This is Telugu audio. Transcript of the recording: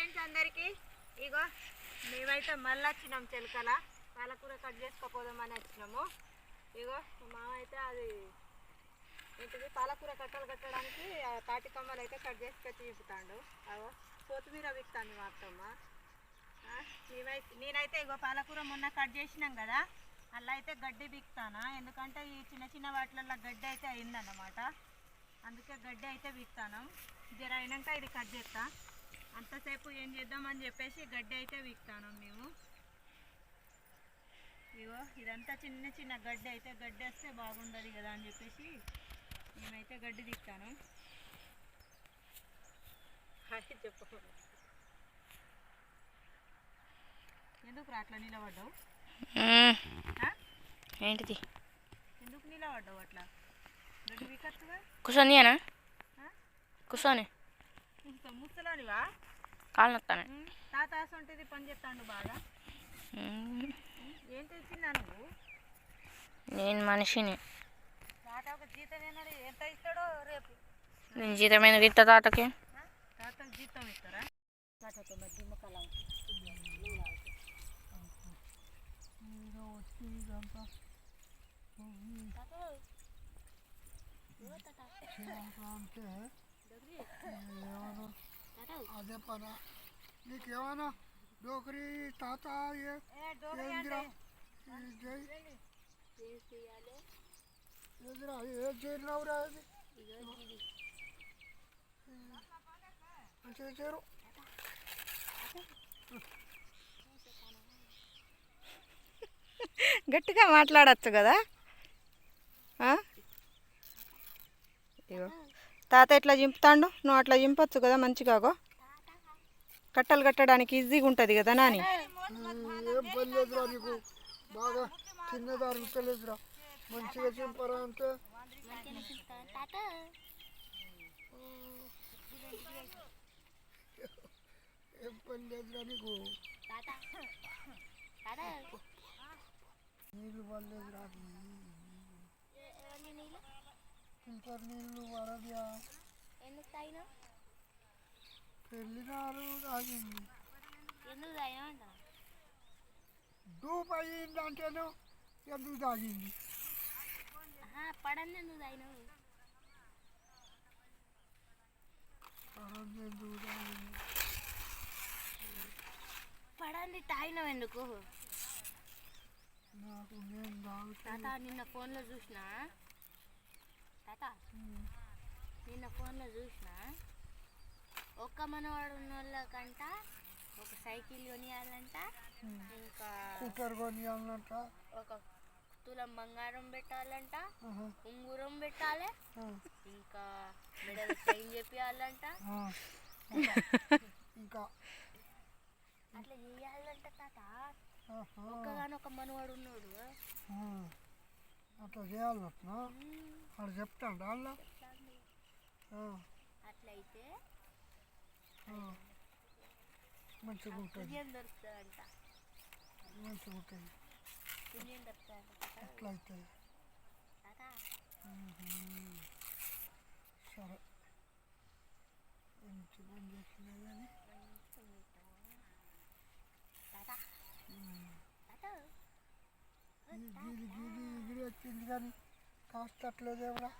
ఫ్రెండ్స్ అందరికీ ఇగో మేమైతే మళ్ళీ వచ్చినాం చిలకల పాలకూర కట్ చేసుకోపోదామని వచ్చినాము. ఇగో మా మామ అయితే అది ఏంటిది పాలకూర కట్టలు కట్టడానికి తాటి కొమ్మలు అయితే కట్ చేసి పెట్టి చూపుతాడు. అగో కొత్తిమీర విక్తాంది మా అత్తమ్మ. నేనైతే ఇగో పాలకూర మొన్న కట్ చేసినాం కదా, అలా అయితే గడ్డి బిక్తానా, ఎందుకంటే ఈ చిన్న చిన్న వాటిలలో గడ్డి అయితే అయిందన్నమాట. అందుకే గడ్డి అయితే బిక్తాను. జర అయినాక ఇది కట్ చేస్తా. అంతసేపు ఏం చేద్దామని చెప్పేసి గడ్డి అయితే బిక్తాను మేము. ఇగో ఇదంతా చిన్న చిన్న గడ్డి అయితే గడ్డి వస్తే బాగుండదు కదా అని చెప్పేసి నేనైతే గడ్డి దిక్తాను. చెప్పు ఎందుకు అట్లా నిలబడ్డావు? ఏంటిది? ఎందుకు నిలబడ్డావు అట్లా? గడ్డి వికత్తుగా కూర్చొని అనా కూర్చొని ముసలానివా? కాళ్ళు నొత్తాను. తాత అసంటిది పని చేస్తాడు బాగా. ఏం తెచ్చినా నువ్వు? నేను మనిషిని. తాత ఒక జీతం ఎంత ఇస్తాడో రేపు? నేను జీతమైన ఇస్తా తాతకి. తాతకు జీతం ఇస్తారా? తాతతో మరి దిమ్మకాల అదే పన నీకేమన్నా డోకరీ తాత ఏదిరా ఏం చేరినావురా? అది మంచిగా చేరు. గట్టిగా మాట్లాడచ్చు కదా. ఇగో తాత ఇట్లా చింపుతాండు, నువ్వు అట్లా చింపచ్చు కదా మంచిగా. కట్టలు కట్టడానికి ఈజీగా ఉంటుంది కదా నాని. ఏం పని లేదురా నీకు, బాగా చిన్నదారు తెలియదురా, మంచిగా చింపరా అంటే. ఏం పని లేదురా నీకు, నీళ్ళు పడలేదురా. ఫిల్టర్ నీళ్ళు పడదియా. పెళ్ళినారు తాగింది. డూప్ అయ్యిందంటేను ఎందుకు తాగింది? పడంది ఎందుకు తాగినావు? పడంది తాగినావు ఎందుకు? నాకు నేను తాత నిన్న ఫోన్లో చూసినా, తాత నిన్న ఫోన్లో చూసినా ఒక్క మనవాడు ఉన్న వాళ్ళకంట ఒక సైకిల్ కొనియాలంట, ఇంకా స్కూటర్ కొనియాలంట, ఒక తులం బంగారం పెట్టాలంట, ఉంగురం పెట్టాలి, ఇంకా మెడలు చైన్ చెప్పాలంట, ఇంకా అట్లా చేయాలంట తాత. ఒక్కగానొక్క మనవాడు ఉన్నాడు, అట్లా చేయాలన్నా వాడు చెప్తాడు వాళ్ళ. అట్లయితే మంచిగా ఉంటుంది, దొరుకుతుందంట. మంచిగా ఉంటుంది అట్లయితే. సరే మంచి పని చేసినా కానీ గిరి గిరి ఎగిరి ఎక్కింది కానీ కాస్ట్ అట్లేదేమరా.